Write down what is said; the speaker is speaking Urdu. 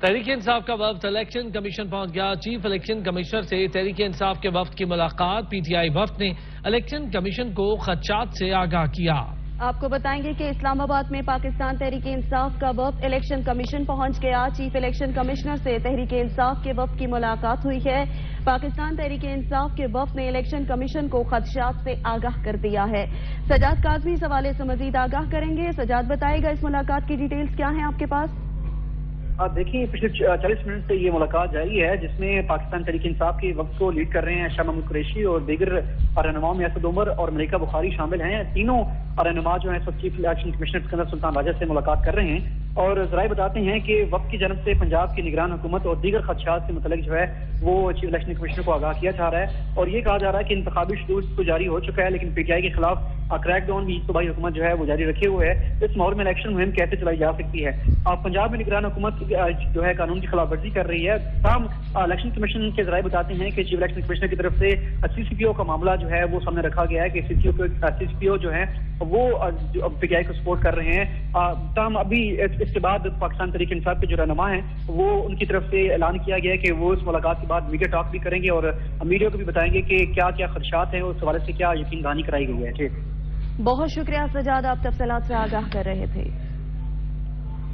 تحریک انصاف کا وفد الیکشن کمیشن پہنچ گیا۔ چیف الیکشن کمشنر سے تحریک انصاف کے وفد کی ملاقات۔ پی ٹی آئی وفد نے الیکشن کمیشن کو خدشات سے آگاہ کیا۔ آپ کو بتائیں گے کہ اسلام آباد میں پاکستان تحریک انصاف کا وفد الیکشن کمیشن پہنچ گیا۔ چیف الیکشن کمشنر سے تحریک انصاف کے وفد کی ملاقات ہوئی ہے۔ پاکستان تحریک انصاف کے وفد نے الیکشن کمیشن کو خدشات سے آگاہ کر دیا ہے۔ سجاد کاظمی اس حوالے سے مزید آگاہ کریں گے۔ سجاد بتائے گا اس ملاقات کی ڈیٹیلز کیا ہیں آپ کے پاس؟ دیکھیں پچھلے 40 منٹ سے یہ ملاقات جاری ہے جس میں پاکستان تحریک انصاف کے وفد کو لیڈ کر رہے ہیں شاہ محمود قریشی اور دیگر رہنماؤں میں اسد عمر اور ملیکہ بخاری شامل ہیں۔ تینوں رہنما جو ہیں چیف الیکشن کمشنر سکندر سلطان راجہ سے ملاقات کر رہے ہیں اور ذرائع بتاتے ہیں کہ وفد کی جانب سے پنجاب کی نگران حکومت اور دیگر خدشات سے متعلق جو ہے وہ چیف الیکشن کمشنر کو آگاہ کیا جا رہا ہے اور یہ کہا جا رہا ہے کہ انتخابی شیڈول تو جاری ہو چکا ہے لیکن پی ٹی آئی کے خلاف کریک ڈاؤن بھی صوبائی حکومت جو ہے وہ جاری رکھے ہوئے ہے۔ اس ماحول میں الیکشن مہم کیسے چلائی جا سکتی ہے؟ پنجاب میں نگران حکومت جو ہے قانون کی خلاف ورزی کر رہی ہے۔ تاہم الیکشن کمیشن کے ذرائع بتاتے ہیں کہ چیف الیکشن کمشنر کی طرف سے سی سی پی او کا معاملہ جو ہے وہ سامنے رکھا گیا ہے کہ سی سی پی او جو ہے وہ پی ٹی آئی کو سپورٹ کر رہے ہیں۔ تاہم ابھی اس کے بعد پاکستان تحریک انصاف کے جو رہنما ہیں وہ ان کی طرف سے اعلان کیا گیا ہے کہ وہ اس ملاقات کے بعد میڈیا ٹاک بھی کریں گے اور میڈیا کو بھی بتائیں گے کہ کیا کیا خدشات ہیں اس حوالے سے کیا یقین دہانی کرائی گئی ہے۔ بہت شکریہ سجاد، آپ تفصیلات سے آگاہ کر رہے تھے۔